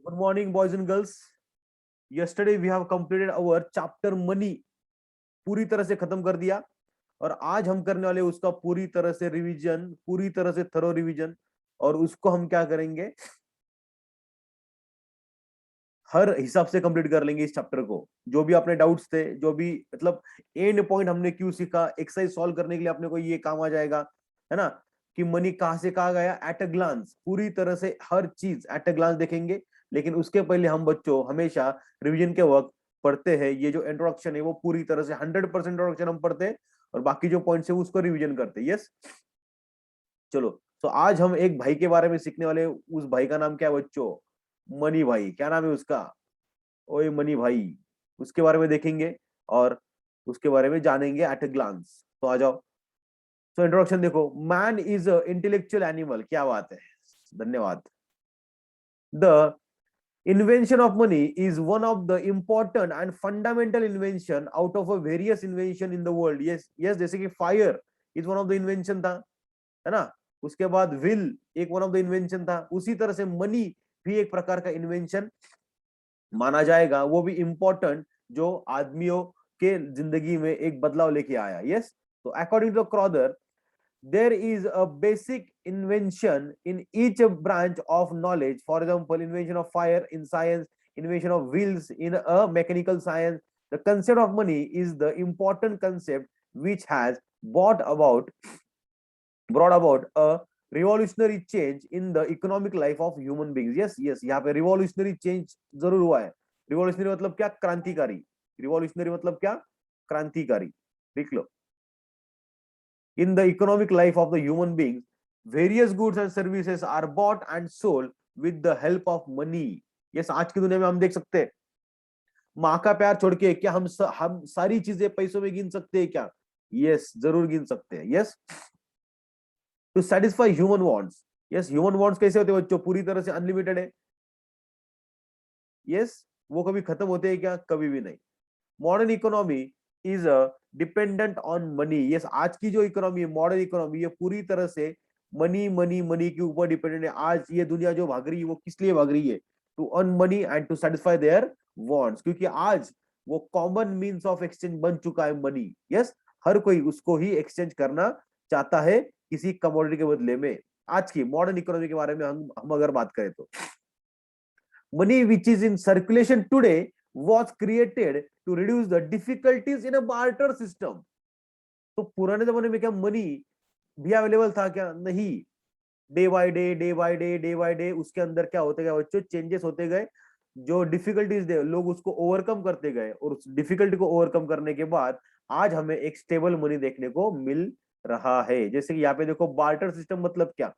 Good morning, boys and girls. Yesterday we have completed our chapter money. पूरी तरह से खत्म कर दिया और आज हम करने वाले उसका पूरी तरह से रिवीजन, पूरी तरह से थरो रिवीजन। और उसको हम क्या करेंगे, हर हिसाब से कंप्लीट कर लेंगे इस चैप्टर को। जो भी अपने डाउट्स थे, जो भी मतलब एंड पॉइंट हमने क्यों सीखा, एक्सरसाइज सॉल्व करने के लिए अपने को ये काम आ जाएगा, है ना। कि मनी कहां से कहा गया एट अ ग्लांस, पूरी तरह से हर चीज एट अ ग्लांस देखेंगे। लेकिन उसके पहले हम बच्चों हमेशा रिवीजन के वक्त पढ़ते हैं, ये जो इंट्रोडक्शन है वो पूरी तरह से 100% इंट्रोडक्शन हम पढ़ते हैं और बाकी जो पॉइंट्स है उसको रिवीजन करते हैं। यस, चलो। तो आज हम एक भाई के बारे में सीखने वाले हैं। उस भाई का नाम क्या है बच्चों? मनी भाई। क्या नाम है उसका? ओए मनी भाई। उसके बारे में देखेंगे और उसके बारे में जानेंगे एट अ ग्लांस। तो आ जाओ। तो इंट्रोडक्शन देखो, मैन इज इंटेलेक्चुअल एनिमल। क्या बात है, धन्यवाद। The invention of money is one of the important and fundamental invention out of a various invention in the world. Yes, जैसे कि fire is one of the invention था, है ना। उसके बाद will एक one of the invention था। उसी तरह से money भी एक प्रकार का invention माना जाएगा, वो भी important, जो आदमियों के जिंदगी में एक बदलाव लेके आया। यस, तो according to Crowther, there is a basic invention in each branch of knowledge. For example, invention of fire in science, invention of wheels in a mechanical science. The concept of money is the important concept which has brought about a revolutionary change in the economic life of human beings. Yes, यहाँ पे revolutionary change जरूर हुआ है। revolutionary मतलब क्या? क्रांतिकारी। revolutionary मतलब क्या? क्रांतिकारी। लिख लो। In the economic life of the human beings, various goods and services are bought and sold with the help of money. Yes, आज की दुनिया में हम देख सकते हैं, माँ का प्यार छोड़ के क्या हम सारी चीजें पैसों में गिन सकते हैं क्या? यस, जरूर गिन सकते हैं। Yes, to satisfy human wants. Yes, human wants कैसे होते हैं बच्चों? पूरी तरह से अनलिमिटेड है। यस, वो कभी खत्म होते हैं क्या? कभी भी नहीं। Modern economy is dependent on money. Yes, आज की जो इकोनॉमी है, मॉडर्न इकोनॉमी, ये पूरी तरह से मनी मनी मनी के ऊपर डिपेंडेंट है। आज ये दुनिया जो भाग रही है वो किस लिए भाग रही है? To earn money and to satisfy their wants. क्योंकि आज वो कॉमन मीन्स ऑफ एक्सचेंज बन चुका है मनी। यस, हर कोई उसको ही एक्सचेंज करना चाहता है किसी कमोडिटी के बदले में। आज की मॉडर्न इकोनॉमी के बारे में हम अगर बात करें तो, money which is in circulation today was created to reduce the difficulties in a barter system. तो पुराने जमाने में क्या मनी भी अवेलेबल था क्या? नहीं। Day by day day by day day by day उसके अंदर क्या होते गए बच्चों? चेंजेस होते गए। जो डिफिकल्टीज थे लोग उसको ओवरकम करते गए और उस डिफिकल्टी को ओवरकम करने के बाद आज हमें एक स्टेबल मनी देखने को मिल रहा है। जैसे कि यहाँ पे देखो, बार्टर सिस्टम मतलब क्या?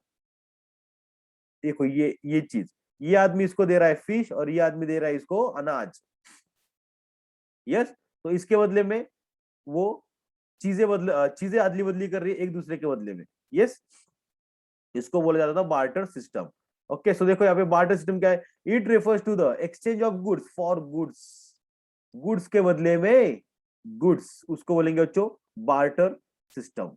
देखो ये चीज, ये आदमी इसको दे रहा है फिश और ये आदमी दे रहा है इसको अनाज। यस, तो इसके बदले में वो चीजें अदली बदली कर रही है एक दूसरे के बदले में। यस, इसको बोला जाता था बार्टर सिस्टम। ओके, सो देखो यहाँ पे बार्टर सिस्टम क्या है? It refers to the exchange of goods for goods. Goods के बदले में गुड्स, उसको बोलेंगे बच्चों barter system.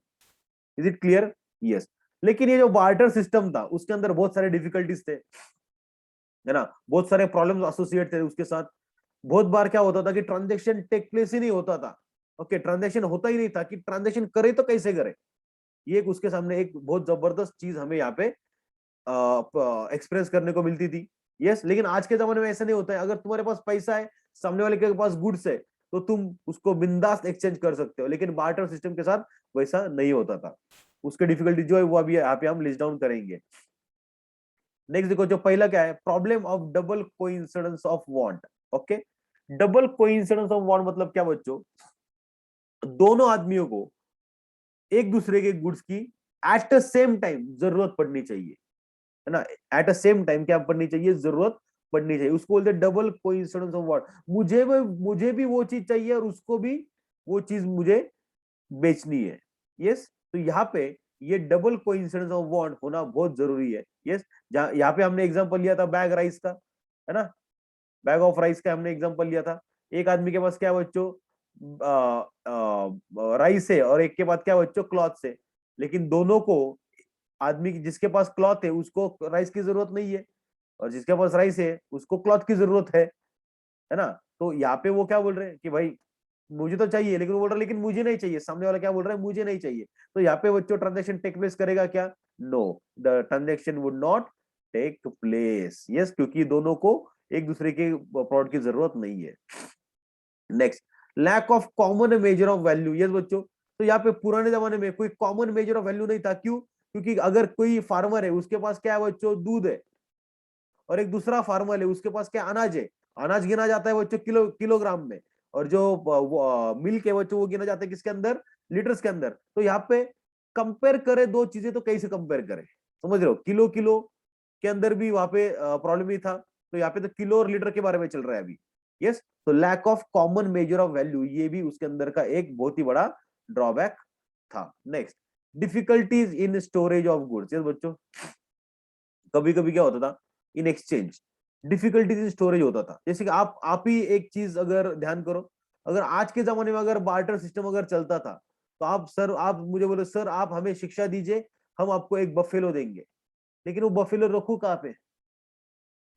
Is it clear? Yes. लेकिन ये जो बार्टर सिस्टम था उसके अंदर बहुत सारे डिफिकल्टीज थे, है ना। बहुत सारे प्रॉब्लम्स एसोसिएट थे उसके साथ। बहुत बार क्या होता था कि ट्रांजेक्शन टेक प्लेस ही नहीं होता था। ओके, ट्रांजेक्शन होता ही नहीं था कि ट्रांजेक्शन करे तो कैसे करे। ये एक उसके सामने एक बहुत जबरदस्त चीज हमें यहाँ पे एक्सप्रेस करने को मिलती थी। यस, लेकिन आज के जमाने में ऐसा नहीं होता है। अगर तुम्हारे पास पैसा है, सामने वाले के पास गुड्स है, तो तुम उसको बिंदास एक्सचेंज कर सकते हो। लेकिन बार्टर सिस्टम के साथ वैसा नहीं होता था। उसके डिफिकल्टी जो है वो अभी यहाँ पे हम लिस्ट डाउन करेंगे। नेक्स्ट देखो, जो पहला क्या है, problem of double coincidence of want. Okay, double coincidence of want मतलब क्या बच्चों? दोनों आदमियों को एक दूसरे के गुड्स की एट द सेम टाइम जरूरत पड़नी चाहिए, है ना। एट द सेम टाइम क्या पड़नी चाहिए? जरूरत पड़नी चाहिए। उसको बोलते हैं डबल कोइंसिडेंस ऑफ वांट। मुझे भी वो चीज चाहिए और उसको भी वो चीज मुझे बेचनी है। यस, तो यहाँ पे ये डबल कोइंसिडेंस ऑफ वांट होना बहुत जरूरी है। यस, जहां यहाँ पे हमने एग्जांपल लिया था बैग राइस का, है ना। बैग ऑफ राइस का हमने एग्जांपल लिया था। एक आदमी के पास क्या है बच्चों? राइस है और एक के पास क्या है बच्चों? क्लॉथ है। लेकिन दोनों को, आदमी जिसके पास क्लॉथ है उसको राइस की जरूरत नहीं है, और जिसके पास राइस है उसको क्लॉथ की जरूरत है ना। तो यहाँ पे वो क्या बोल रहे हैं कि भाई मुझे तो चाहिए, लेकिन वो बोल रहा है लेकिन मुझे नहीं चाहिए, सामने वाला क्या बोल रहा है, मुझे नहीं चाहिए। तो यहाँ पे बच्चों ट्रांजेक्शन टेक प्लेस करेगा क्या? No, the transaction would not take place. Yes, क्योंकि दोनों को एक दूसरे के प्रोडक्ट की जरूरत नहीं है। Next, lack of common measure of value. Yes बच्चों, तो यहाँ पे पुराने जमाने में कोई कॉमन मेजर ऑफ वैल्यू नहीं था। क्यों? क्योंकि अगर कोई फार्मर है उसके पास क्या है बच्चों, दूध है, और एक दूसरा फार्मर है उसके पास क्या, अनाज है। अनाज गिना जाता है बच्चों किलोग्राम में, और जो मिल्क है बच्चों वो गिना जाता है किसके अंदर, लीटर्स के अंदर। तो यहाँ पे कंपेयर करे दो चीजें तो कैसे कंपेयर करें, समझ रहे हो? किलो किलो के अंदर भी वहां पे प्रॉब्लम ही था, तो यहाँ पे तो किलो और लीटर के बारे में चल रहा है अभी। यस, तो lack of common measure of value ये भी उसके अंदर का एक बहुत ही बड़ा ड्रॉबैक था। Next, difficulties in storage of goods. Yes बच्चों, कभी कभी क्या होता था in exchange, difficulties in storage होता था। जैसे कि आप ही एक चीज अगर ध्यान करो, अगर आज के जमाने में अगर बार्टर सिस्टम अगर चलता था, तो आप मुझे बोले सर आप हमें शिक्षा दीजिए, हम आपको एक बफेलो देंगे, लेकिन वो बफेलो रखू कहाँ पे,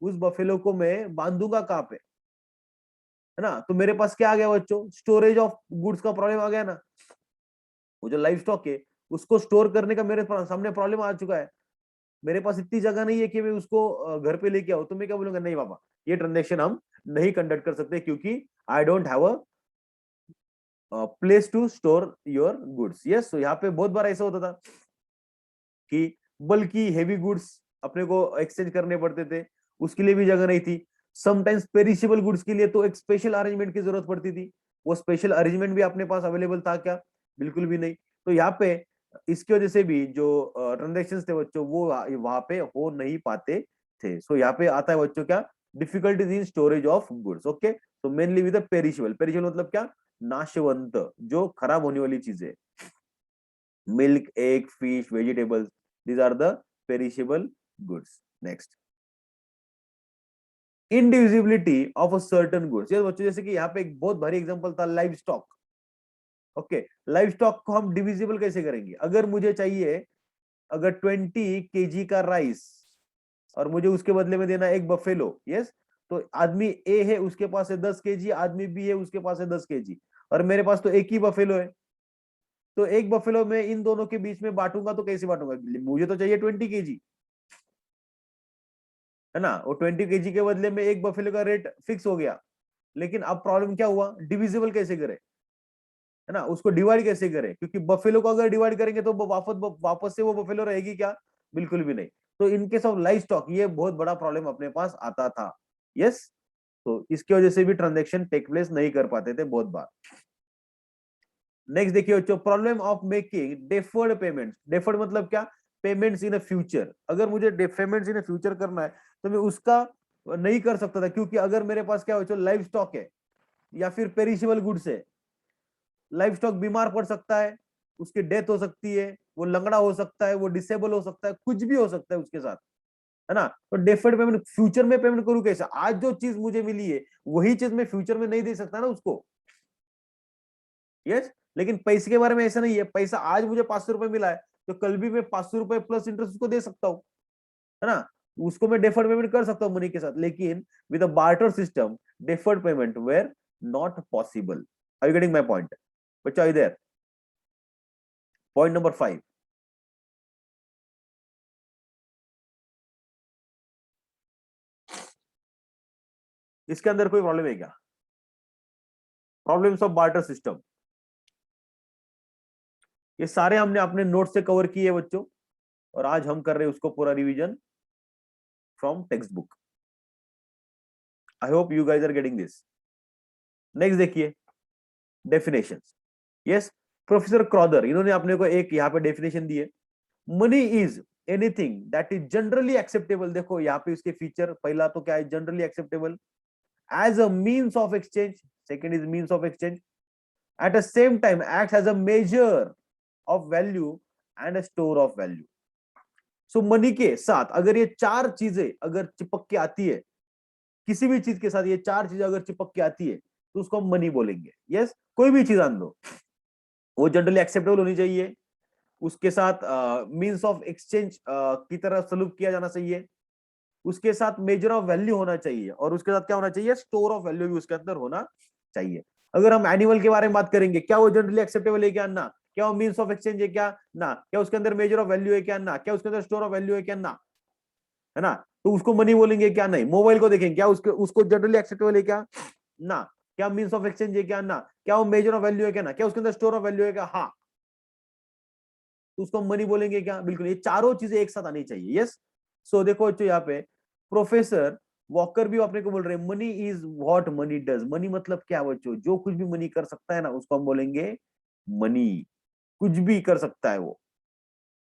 उस बफेलो को मैं बांधूंगा कहाँ पे, है ना? तो मेरे पास क्या आ गया बच्चों, स्टोरेज ऑफ गुड्स का प्रॉब्लम आ गया ना। वो जो लाइव स्टॉक है उसको स्टोर करने का मेरे सामने प्रॉब्लम आ चुका है। मेरे पास इतनी जगह नहीं है कि मैं उसको घर पे लेके आऊं, तो मैं क्या बोलूंगा, नहीं बाबा ये ट्रांजेक्शन हम नहीं कंडक्ट कर सकते, क्योंकि I don't have a place to store your goods. Yes, तो यहाँ पे बहुत बार ऐसा होता था कि बल्कि हेवी गुड्स अपने को एक्सचेंज करने पड़ते थे, उसके लिए भी जगह नहीं थी। समटाइम्स पेरिशेबल गुड्स के लिए तो एक स्पेशल अरेंजमेंट की जरूरत पड़ती थी, वो स्पेशल अरेंजमेंट भी अपने पास अवेलेबल था क्या? बिल्कुल भी नहीं। तो यहाँ पे इसकी वजह से भी जो ट्रांजेक्शन थे बच्चों वो वहां पे हो नहीं पाते थे। सो यहाँ पे आता है बच्चों क्या, difficulties in storage of goods. Okay, तो मेनली विद पेरिशेबल, पेरिशेबल मतलब क्या, नाशवंत, जो खराब होने वाली चीजें, milk, egg, fish, vegetables. These are the perishable goods. Next, indivisibility of a certain goods. ये बच्चों जैसे कि यहाँ पे एक बहुत भारी एग्जांपल था live stock. Okay, live stock को हम डिविजिबल कैसे करेंगे? अगर मुझे चाहिए अगर 20 kg का राइस, और मुझे उसके बदले में देना एक बफेलो। यस, तो आदमी ए है उसके पास है 10 kg, आदमी बी है उसके पास है 10 kg, और मेरे पास तो एक ही बफेलो है। तो एक बफेलो में इन दोनों के बीच में बांटूंगा तो कैसे बांटूंगा? मुझे तो चाहिए 20 kg, है ना? वो 20 kg के बदले में एक बफेलो का रेट फिक्स हो गया, लेकिन अब प्रॉब्लम क्या हुआ, डिविजिबल कैसे करे, है ना? उसको डिवाइड कैसे करे? क्योंकि बफेलो को अगर डिवाइड करेंगे तो वापस से वो बफेलो रहेगी क्या? बिल्कुल भी नहीं। तो इनकेस ऑफ लाइव स्टॉक ये बहुत बड़ा प्रॉब्लम अपने पास आता था। यस, तो इसकी वजह से भी ट्रांजेक्शन टेक प्लेस नहीं कर पाते थे बहुत बार। नेक्स्ट देखिए बच्चों, problem of making deferred payments. Deferred मतलब क्या, पेमेंट्स इन फ्यूचर। अगर मुझे पेमेंट्स इन फ्यूचर करना है तो मैं उसका नहीं कर सकता था, क्योंकि अगर मेरे पास क्या बच्चों लाइव स्टॉक है या फिर पेरिशेबल गुड्स है, लाइव स्टॉक बीमार पड़ सकता है, उसकी डेथ हो सकती है, वो लंगड़ा हो सकता है, वो डिसेबल हो सकता है, कुछ भी हो सकता है उसके साथ, है ना? तो डेफर्ड पेमेंट फ्यूचर में पेमेंट करूं कैसे? आज जो चीज मुझे मिली है वही चीज मैं फ्यूचर में नहीं दे सकता ना उसको। यस, लेकिन पैसे के बारे में ऐसा नहीं है, पैसा आज मुझे 500 रुपए मिला है तो कल भी मैं 500 रुपए प्लस इंटरेस्ट उसको दे सकता हूँ, है ना? उसको मैं डेफर्ड पेमेंट कर सकता हूँ मनी के साथ, लेकिन with a barter system deferred payment were not possible. Are you getting my point बच्चा? इधर पॉइंट नंबर 5। इसके अंदर कोई प्रॉब्लम है क्या? प्रॉब्लम्स ऑफ बार्टर सिस्टम, ये सारे हमने अपने नोट से कवर किए बच्चों, और आज हम कर रहे हैं उसको पूरा revision from text book. I hope you guys are getting this. Next देखिए, डेफिनेशन। यस, प्रोफेसर क्रॉदर इन्होंने अपने को एक यहाँ पे डेफिनेशन दी है। Money is anything that is generally acceptable. देखो यहाँ पे उसके फीचर, पहला तो क्या है, generally acceptable, as a means of exchange, second is means of exchange, at the same time act as a measure of value and store of value. So money के साथ अगर ये चार चीजें अगर चिपक के आती है, किसी भी चीज के साथ ये चार चीजें अगर चिपक के आती है तो उसको हम मनी बोलेंगे। यस, कोई भी चीज आन दो, वो जनरली एक्सेप्टेबल होनी चाहिए, उसके साथ मीन्स ऑफ एक्सचेंज की तरह सलूक किया जाना चाहिए, उसके साथ मेजर ऑफ वैल्यू होना चाहिए, और उसके साथ क्या होना चाहिए, स्टोर ऑफ वैल्यू भी उसके अंदर होना चाहिए। अगर हम एनिमल के बारे में बात करेंगे, क्या वो जनरली एक्सेप्टेबल है क्या, ना। क्या वो मीन्स ऑफ एक्सचेंज है क्या, ना। क्या उसके अंदर मेजर ऑफ वैल्यू है क्या, ना। क्या उसके अंदर स्टोर ऑफ वैल्यू है क्या, ना, है ना। तो उसको मनी बोलेंगे क्या, नहीं। मोबाइल को देखें, क्या उसको जनरली एक्सेप्टेबल है क्या, ना। क्या मीन्स ऑफ एक्सचेंज है क्या, ना। क्या वो मेजर ऑफ वैल्यू है क्या, ना। क्या उसके अंदर स्टोर ऑफ वैल्यू है क्या, हाँ। तो उसको मनी बोलेंगे क्या, बिल्कुल। ये चारों चीजें एक साथ आनी चाहिए, यस। सो देखो बच्चों, यहाँ पे प्रोफेसर वॉकर भी अपने को बोल रहे हैं, money is what money does. Money मतलब क्या बच्चों, जो कुछ भी मनी कर सकता है ना, उसको हम बोलेंगे मनी। कुछ भी कर सकता है वो।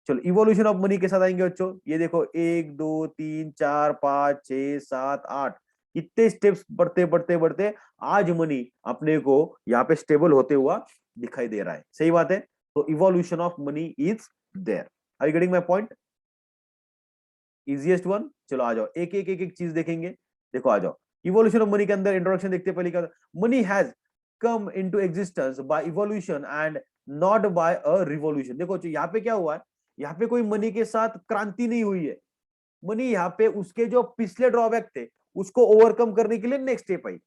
चलो, इवोल्यूशन ऑफ मनी के साथ आएंगे बच्चों। ये देखो, 1 2 3 4 5 6 7 8, इतने स्टेप्स बढ़ते बढ़ते बढ़ते आज मनी अपने को यहाँ पे स्टेबल होते हुआ दिखाई दे रहा है। सही बात है। तो evolution of money is there. Are you getting my point? Easiest one. चलो आ जाओ, एक एक एक एक चीज देखेंगे। देखो आ जाओ, इवोल्यूशन ऑफ मनी के अंदर इंट्रोडक्शन देखते हैं। पहले क्या, money has come into existence by evolution and not by a revolution. देखो यहाँ पे क्या हुआ है, यहाँ पे कोई मनी के साथ क्रांति नहीं हुई है। मनी यहाँ पे उसके जो पिछले ड्रॉबैक थे उसको ओवरकम करने के लिए नेक्स्ट स्टेप आई,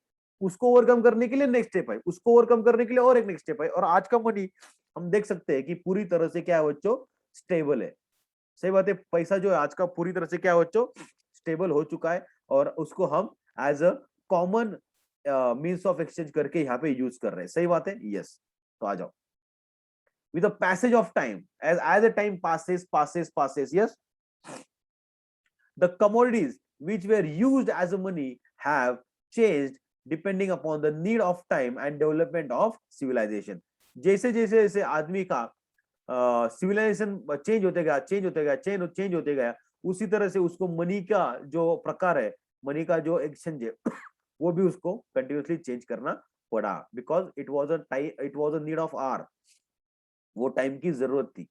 उसको ओवरकम करने के लिए नेक्स्ट स्टेप आई, उसको ओवरकम करने के लिए और एक नेक्स्ट स्टेप आई, और आज का मनी हम देख सकते हैं कि पूरी तरह से क्या है बच्चों, स्टेबल है। सही बात है। पैसा जो है आज का पूरी तरह से क्या है बच्चों, स्टेबल हो चुका है, और उसको हम as a common means of exchange करके यहाँ पे यूज कर रहे हैं। सही बात है, यस। तो आ जाओ, with the passage of time, as the time passes, yes, the commodities which were used as money have changed depending upon the need of time and development of civilization. जैसे जैसे जैसे आदमी का सिविलाइजेशन चेंज होते गया, उसी तरह से उसको मनी का जो प्रकार है, मनी का जो एक्सचेंज है वो भी उसको कंटिन्यूसली चेंज करना पड़ा, because it was a need of hour, वो टाइम की जरूरत थी।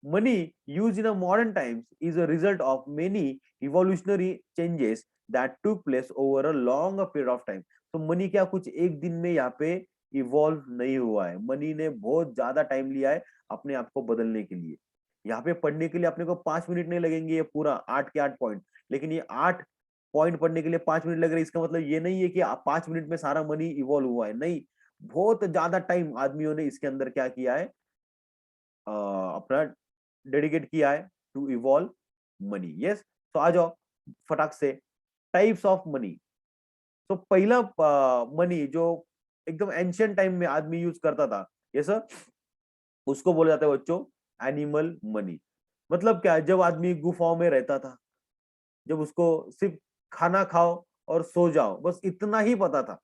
Money used in a modern times is a result of many evolutionary changes that took place over a longer period of time. तो money क्या कुछ एक दिन में यहाँ पे इवॉल्व नहीं हुआ है, मनी ने बहुत ज्यादा टाइम लिया है अपने आप को बदलने के लिए। यहाँ पे पढ़ने के लिए अपने को 5 मिनट नहीं लगेंगे ये पूरा 8 के 8 पॉइंट, लेकिन ये 8 पॉइंट पढ़ने के लिए 5 मिनट लग रहे हैं, इसका मतलब ये नहीं है कि 5 मिनट में सारा मनी इवॉल्व हुआ है, नहीं। बहुत ज्यादा टाइम आदमियों ने इसके अंदर क्या किया है, अपना डेडिकेट किया है टू इवॉल्व मनी। यस। तो आ जाओ फटाक से, टाइप्स ऑफ मनी। तो पहला मनी जो एकदम एंशियंट टाइम में आदमी यूज करता था, ये सर, उसको बोला जाता है बच्चों एनिमल मनी। मतलब क्या है, जब आदमी गुफाओं में रहता था, जब उसको सिर्फ खाना खाओ और सो जाओ, बस इतना ही पता था,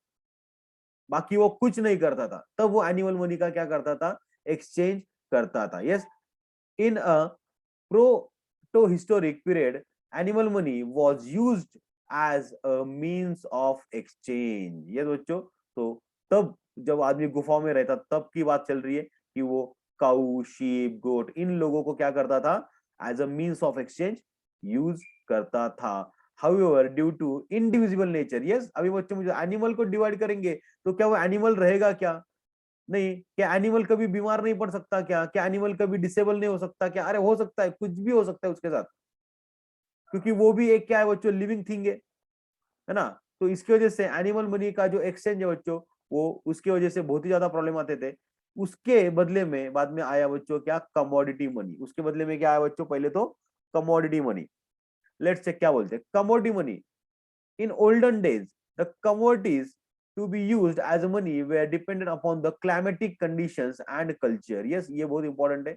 बाकी वो कुछ नहीं करता था, तब वो एनिमल मनी का क्या करता था, एक्सचेंज करता था। Yes. In a proto-historic period, animal money was used as a means of exchange। ये बच्चों, तो तब जब आदमी गुफाओं में रहता तब की बात चल रही है कि वो काऊ, शीप, गोट, इन लोगों को क्या करता था, as a means of exchange use करता था। However, due to indivisible nature, yes, अभी बच्चों मुझे एनिमल को डिवाइड करेंगे तो क्या वो एनिमल रहेगा क्या, नहीं। क्या एनिमल कभी बीमार नहीं पड़ सकता क्या, क्या एनिमल कभी डिसेबल नहीं हो सकता क्या, अरे हो सकता है, कुछ भी हो सकता है उसके साथ, क्योंकि वो भी एक क्या है बच्चों, लिविंग थिंग है ना। तो इसकी वजह से एनिमल मनी का जो एक्सचेंज है बच्चों, वो उसकी वजह से बहुत ही ज्यादा प्रॉब्लम आते थे। उसके बदले में बाद में आया बच्चों क्या, कमोडिटी मनी। उसके बदले में क्या आया बच्चों, पहले तो कमोडिटी मनी। लेट्स चेक क्या बोलते हैं commodity money. In olden days, the commodities to be used as money were dependent upon the climatic conditions and culture. Yes, ये बहुत इंपॉर्टेंट है।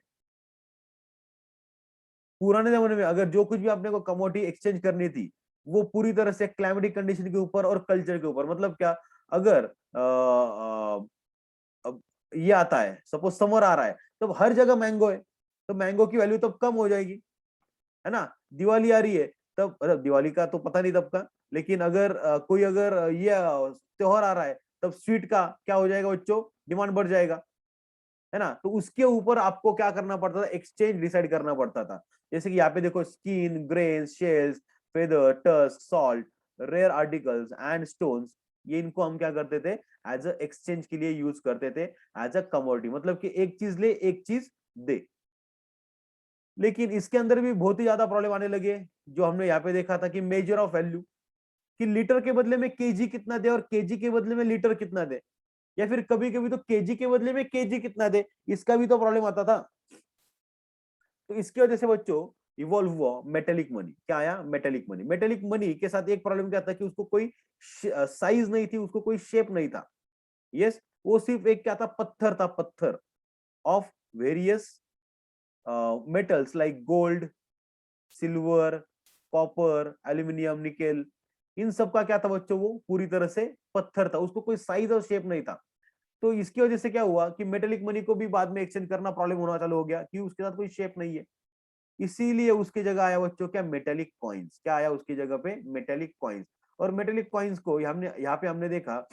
पुराने जमाने में अगर जो कुछ भी आपने को कमोडिटी एक्सचेंज करनी थी, वो पूरी तरह से क्लाइमेटिक कंडीशन के ऊपर और कल्चर के ऊपर। मतलब क्या, अगर अब ये आता है, सपोज समर आ रहा है, तो हर जगह मैंगो है, तो मैंगो की वैल्यू तब कम हो जाएगी, है ना। दिवाली आ रही है, तब मतलब दिवाली का तो पता नहीं तब का, लेकिन अगर कोई अगर ये त्योहार आ रहा है, तब स्वीट का क्या हो जाएगा बच्चों, डिमांड बढ़ जाएगा, है ना। तो उसके ऊपर आपको क्या करना पड़ता था, एक्सचेंज डिसाइड करना पड़ता था। जैसे कि यहाँ पे देखो, skin, grain, shells, feather, tusk, salt, rare articles and stones, ये इनको हम क्या करते थे, एज अ एक्सचेंज के लिए यूज करते थे, एज अ कमोडिटी। मतलब कि एक चीज ले एक चीज दे, लेकिन इसके अंदर भी बहुत ही ज्यादा प्रॉब्लम आने लगे, जो हमने यहाँ पे देखा था कि मेजर ऑफ वैल्यू, कि लीटर के बदले में केजी कितना दे और केजी के बदले में लीटर कितना दे, या फिर कभी कभी तो केजी के बदले में केजी कितना दे, इसका भी तो प्रॉब्लम आता था। तो इसकी वजह से बच्चों इवॉल्व हुआ मेटेलिक मनी। क्या आया? Metallic money. मेटेलिक मनी के साथ एक प्रॉब्लम क्या था कि उसको कोई साइज नहीं थी, उसको कोई शेप नहीं था। यस, वो सिर्फ एक क्या था, पत्थर था, पत्थर of various metals like gold, silver, copper, aluminium, nickel, इन सब का क्या था बच्चों, वो पूरी तरह से पत्थर था, उसको कोई साइज और शेप नहीं था। तो इसकी वजह से क्या हुआ कि मेटेलिक मनी को भी बाद में एक्सचेंज करना प्रॉब्लम होना चालू हो गया, कि उसके साथ कोई शेप नहीं है। इसीलिए उसकी जगह आया बच्चों क्या, मेटेलिक कॉइन्स। क्या आया उसकी जगह पे? Metallic coins. और मेटेलिक कॉइन्स को हमने यहाँ पे हमने देखा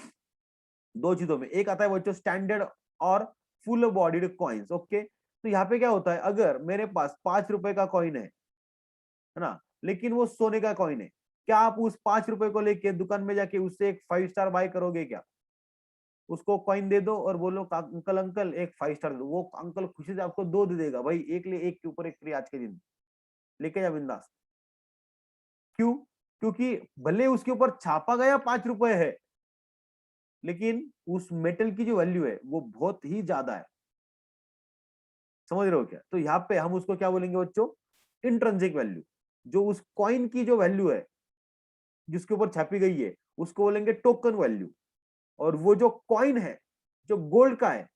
दो चीजों में, एक आता है बच्चों स्टैंडर्ड और फुल बॉडीड कॉइन्स। ओके, तो यहाँ पे क्या होता है, अगर मेरे पास 5 रुपए का कॉइन है ना, लेकिन वो सोने का कॉइन है, क्या आप उस 5 रुपए को लेके दुकान में जाके उससे एक 5 स्टार बाय करोगे क्या? उसको कॉइन दे दो और बोलो अंकल अंकल एक 5 स्टार दो, वो अंकल खुशी से आपको दो दे देगा, भाई एक ले एक के ऊपर एक फ्री आज के दिन, लेके जा बिंदास। क्यों? क्योंकि भले उसके ऊपर छापा गया 5 रुपए है, लेकिन उस मेटल की जो वैल्यू है वो बहुत ही ज्यादा है। समझ रहे हो क्या? तो यहाँ पे हम उसको क्या बोलेंगे बच्चों, इंट्रिंसिक वैल्यू। जो उस कॉइन की जो वैल्यू है जिसके ऊपर छापी गई है उसको बोलेंगे टोकन वैल्यू। और वो जो कॉइन है जो गोल्ड का है,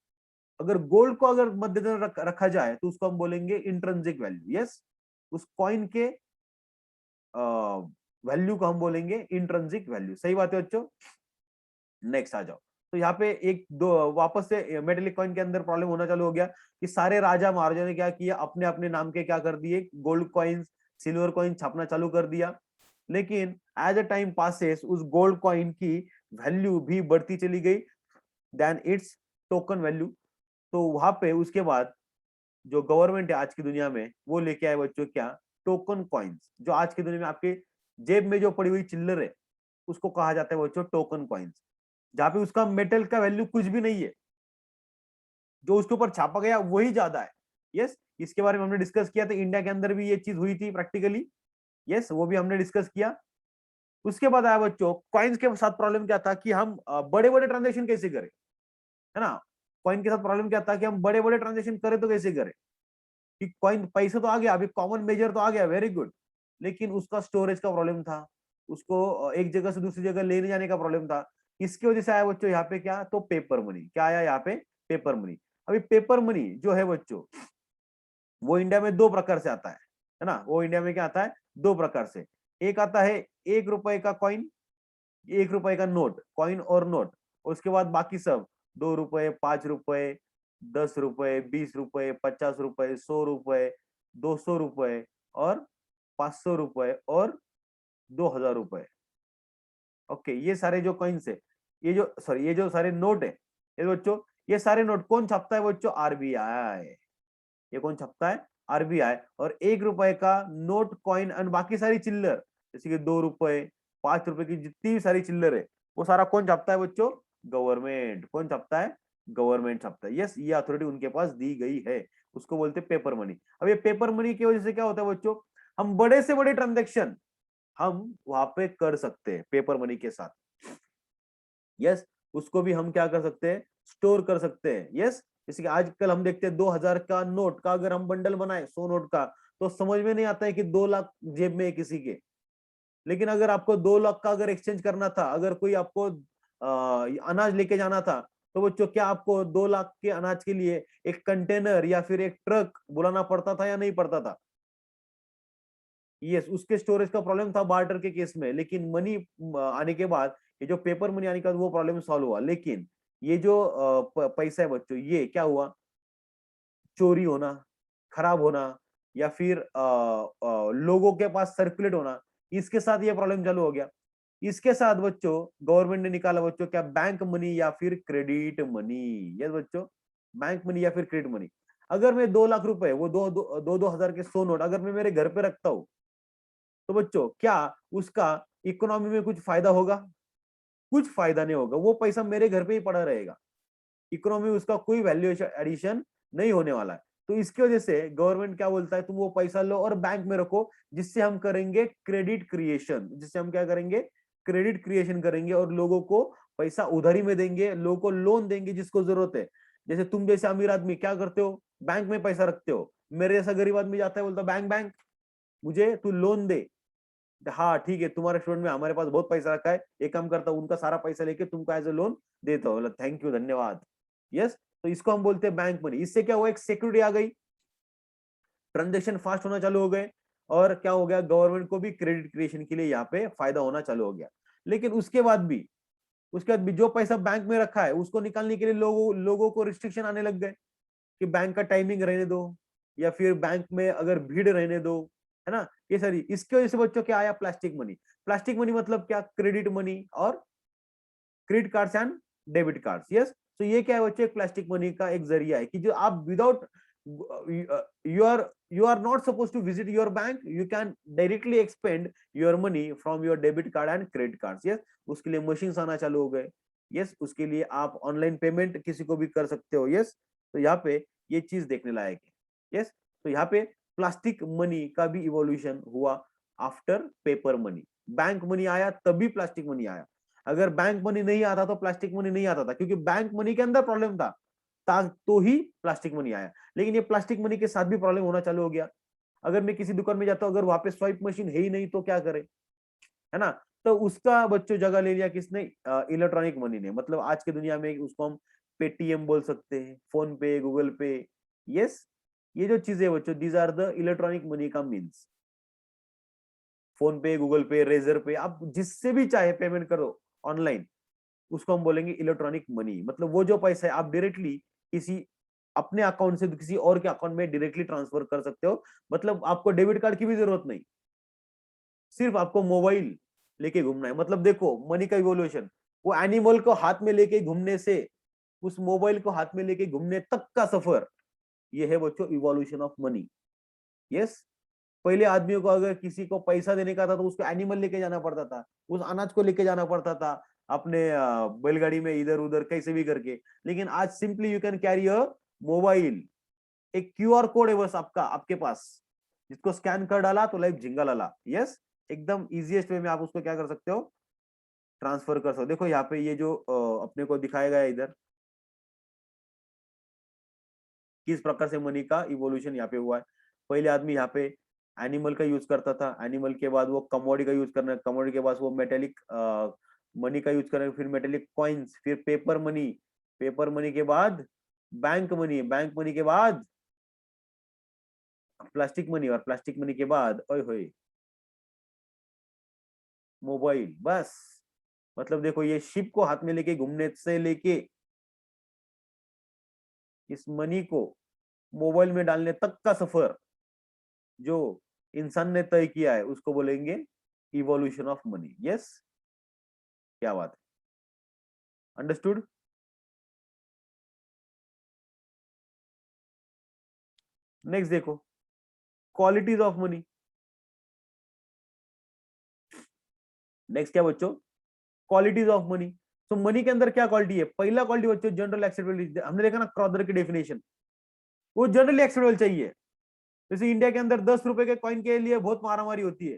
अगर गोल्ड को अगर मद्देनजर रखा जाए तो उसको हम बोलेंगे इंट्रिंसिक वैल्यू। यस, उस कॉइन के वैल्यू को हम बोलेंगे इंट्रिंसिक वैल्यू। सही बात है बच्चों? नेक्स्ट आ जाओ। तो यहाँ पे एक दो वापस से मेटेलिक कॉइन के अंदर प्रॉब्लम होना चालू हो गया कि सारे राजा महाराजा ने क्या किया, अपने अपने नाम के क्या कर दिए, गोल्ड कॉइन्स, सिल्वर कॉइन छापना चालू कर दिया। लेकिन एज अ टाइम पासेस उस गोल्ड कॉइन की वैल्यू भी बढ़ती चली गई देन इट्स टोकन वैल्यू। तो वहां पे उसके बाद जो गवर्नमेंट है आज की दुनिया में वो लेके आए बच्चों क्या, टोकन कॉइन्स। जो आज की दुनिया में आपके जेब में जो पड़ी हुई चिल्लर है उसको कहा जाता है बच्चों टोकन कॉइन्स, जहां पे उसका मेटल का वैल्यू कुछ भी नहीं है, जो उसके ऊपर छापा गया वही ज्यादा है। यस, इसके बारे में हमने डिस्कस किया था, इंडिया के अंदर भी ये चीज हुई थी प्रैक्टिकली। यस, वो भी हमने डिस्कस किया। उसके बाद आया बच्चों कॉइन्स के साथ प्रॉब्लम क्या था कि हम बड़े बड़े ट्रांजेक्शन कैसे करें, है ना। कॉइन के साथ प्रॉब्लम क्या था कि हम बड़े बड़े ट्रांजेक्शन करें तो कैसे करें, कि कॉइन पैसे तो आ गया, अभी कॉमन मेजर तो आ गया, वेरी गुड, लेकिन उसका स्टोरेज का प्रॉब्लम था, उसको एक जगह से दूसरी जगह लेने जाने का प्रॉब्लम था। इसकी वजह से आया बच्चों यहाँ पे क्या, तो पेपर मनी। क्या आया यहाँ पे, पेपर मनी। अभी पेपर मनी जो है बच्चों वो इंडिया में दो प्रकार से आता है ना। वो इंडिया में क्या आता है, दो प्रकार से। एक आता है 1 रुपए का कॉइन, 1 रुपए का नोट, कॉइन और नोट। उसके बाद बाकी सब 2 रुपए, 5 रुपए, 10 रुपए, 20 रुपए, 50 रुपए, 100 रुपए, 200 रुपए और 500 रुपए और 2000 रुपए। ओके, ये सारे जो कॉइन्स है, ये जो सॉरी ये जो सारे नोट है, ये बच्चों ये सारे नोट कौन छापता है बच्चों, आरबीआई। ये कौन छापता है, आरबीआई। और 1 रुपए का नोट, कॉइन एंड बाकी सारी चिल्लर, जैसे कि 2 रुपए, 5 रुपए की जितनी भी सारी चिल्लर है वो सारा कौन छापता है बच्चों, गवर्नमेंट। कौन छापता है, गवर्नमेंट छापता है। यस, ये अथॉरिटी उनके पास दी गई है, उसको बोलते हैं पेपर मनी। अब ये पेपर मनी की वजह से क्या होता है बच्चों, हम बड़े से बड़े ट्रांजेक्शन हम वहां पे कर सकते हैं पेपर मनी के साथ। यस, उसको भी हम क्या कर सकते हैं, स्टोर कर सकते हैं। यस, जैसे कि आजकल हम देखते हैं 2000 का नोट का अगर हम बंडल बनाए 100 नोट का, तो समझ में नहीं आता है कि 2 लाख जेब में है किसी के। लेकिन अगर आपको 2 लाख का अगर एक्सचेंज करना था, अगर कोई आपको अनाज लेके जाना था, तो बच्चों क्या आपको 2 लाख के अनाज के लिए एक कंटेनर या फिर एक ट्रक बुलाना पड़ता था या नहीं पड़ता था। यस, उसके स्टोरेज का प्रॉब्लम था बार्टर के केस में, लेकिन मनी आने के बाद, ये जो पेपर मनी आने के बाद वो प्रॉब्लम सॉल्व हुआ। लेकिन ये जो पैसा है बच्चों, ये क्या हुआ, चोरी होना, खराब होना, या फिर लोगों के पास सर्कुलेट होना, इसके साथ ये प्रॉब्लम चालू हो गया। इसके साथ बच्चों गवर्नमेंट ने निकाला बच्चों क्या, बैंक मनी या फिर क्रेडिट मनी। यस बच्चों, बैंक मनी या फिर क्रेडिट मनी। अगर मैं 2 लाख रुपए, वो दो हजार के 100 नोट अगर मैं मेरे घर पे रखता हूँ, तो बच्चों क्या उसका इकोनॉमी में कुछ फायदा होगा, कुछ फायदा नहीं होगा, वो पैसा मेरे घर पे ही पड़ा रहेगा, इकोनॉमी उसका कोई वैल्यू एडिशन नहीं होने वाला है। तो इसकी वजह से गवर्नमेंट क्या बोलता है, तुम वो पैसा लो और बैंक में रखो, जिससे हम करेंगे क्रेडिट क्रिएशन, जिससे हम क्या करेंगे, क्रेडिट क्रिएशन करेंगे और लोगों को पैसा उधारी में देंगे, लोगों को लोन देंगे जिसको जरूरत है। जैसे तुम जैसे अमीर आदमी क्या करते हो, बैंक में पैसा रखते हो, मेरे जैसा गरीब आदमी जाता है बोलता बैंक बैंक मुझे तू लोन दे, हाँ ठीक है तुम्हारे स्टूडेंट में हमारे पास बहुत पैसा रखा है, एक काम करता हूँ उनका सारा पैसा लेके तुमको एज ए लोन देता हूँ, थैंक यू धन्यवाद। यस, तो इसको हम बोलते हैं बैंक मनी। इससे क्या हुआ, एक सिक्योरिटी आ गई, ट्रांजेक्शन फास्ट होना चालू हो गए, और क्या हो गया, गवर्नमेंट को भी क्रेडिट क्रिएशन के लिए यहाँ पे फायदा होना चालू हो गया। लेकिन उसके बाद भी जो पैसा बैंक में रखा है उसको निकालने के लिए लोगों को रिस्ट्रिक्शन आने लग गए कि बैंक का टाइमिंग रहने दो, या फिर बैंक में अगर भीड़ रहने दो, है ना, ये सारी। इसकी वजह से बच्चों क्या आया, प्लास्टिक मनी। प्लास्टिक मनी मतलब क्या, क्रेडिट मनी और credit cards and debit cards. Yes, तो ये क्या है बच्चों, एक प्लास्टिक मनी का एक जरिया है कि जो आप without you are not supposed to visit your bank, you can directly expend your money from your debit card and credit cards। yes, उसके लिए मशीन्स आना चालू हो गए। yes, उसके लिए आप ऑनलाइन पेमेंट किसी को भी कर सकते हो। yes, तो यहाँ पे ये चीज देखने लायक है। yes, तो यहाँ पे प्लास्टिक मनी का भी इवोल्यूशन हुआ after paper money. Bank money आया तभी प्लास्टिक मनी आया, अगर बैंक मनी नहीं आता तो प्लास्टिक मनी नहीं आता था, क्योंकि बैंक मनी के अंदर प्रॉब्लम था तो ही प्लास्टिक मनी आया। लेकिन ये प्लास्टिक मनी के साथ भी प्रॉब्लम होना चालू हो गया। अगर मैं किसी दुकान में जाता हूं, अगर वहां पे स्वाइप मशीन है ही नहीं तो क्या करे, है ना, तो उसका बच्चों जगह ले लिया किसने, इलेक्ट्रॉनिक मनी ने। मतलब आज की दुनिया में उसको हम पेटीएम बोल सकते हैं, फोन पे, गूगल पे। यस, ये जो चीजें बच्चों, these are the electronic money का means. PhonePe, Google Pay, Razorpay, आप जिससे भी चाहे पेमेंट करो ऑनलाइन, उसको हम बोलेंगे इलेक्ट्रॉनिक मनी। मतलब वो जो पैसा है आप डायरेक्टली किसी अपने अकाउंट से किसी और के अकाउंट में डायरेक्टली ट्रांसफर कर सकते हो। मतलब आपको डेबिट कार्ड की भी जरूरत नहीं, सिर्फ आपको मोबाइल लेके घूमना है। मतलब देखो मनी का इवोल्यूशन, वो एनिमल को हाथ में लेके घूमने से उस मोबाइल को हाथ में लेके घूमने तक का सफर, ये है बच्चों इवोल्यूशन ऑफ मनी। यस, पहले आदमियों को अगर किसी को पैसा देने का था तो उसको एनिमल लेके जाना पड़ता था, उस अनाज को लेके जाना पड़ता था अपने बैलगाड़ी में इधर उधर कैसे भी करके। लेकिन आज simply you can carry a mobile, एक क्यूआर कोड है बस आपका आपके पास, जिसको स्कैन कर डाला तो लाइफ झिंगा लाला। यस, एकदम इजीएस्ट वे में आप उसको क्या कर सकते हो, ट्रांसफर कर सकते हो। देखो यहाँ पे ये जो अपने को दिखाया गया है इधर, किस प्रकार से मनी का इवोल्यूशन यहाँ पे हुआ है। पहले आदमी यहाँ पे एनिमल का यूज करता था, एनिमल के बाद वो कमोडी का यूज करना, कमोडी के बाद वो मेटेलिक मनी का यूज करना, फिर मेटेलिक कॉइन्स, फिर पेपर मनी, पेपर मनी के बाद बैंक मनी, बैंक मनी के बाद प्लास्टिक मनी, और प्लास्टिक मनी के बाद ओए होए मोबाइल। बस मतलब देखो ये शिप को हाथ में लेके घूमने से लेके इस मनी को मोबाइल में डालने तक का सफर जो इंसान ने तय किया है उसको बोलेंगे इवोल्यूशन ऑफ मनी। यस, क्या बात है, अंडरस्टूड। नेक्स्ट देखो, क्वालिटीज ऑफ मनी। नेक्स्ट क्या बच्चों, क्वालिटीज ऑफ मनी। तो मनी के अंदर क्या क्वालिटी है, पहला क्वालिटी बच्चों जनरल एक्सेप्टेबिलिटी। हमने देखा ना क्रॉदर की डेफिनेशन, वो जनरली एक्सेप्टेबल चाहिए। जैसे इंडिया के अंदर 10 रुपए के कॉइन के लिए बहुत मारामारी होती है,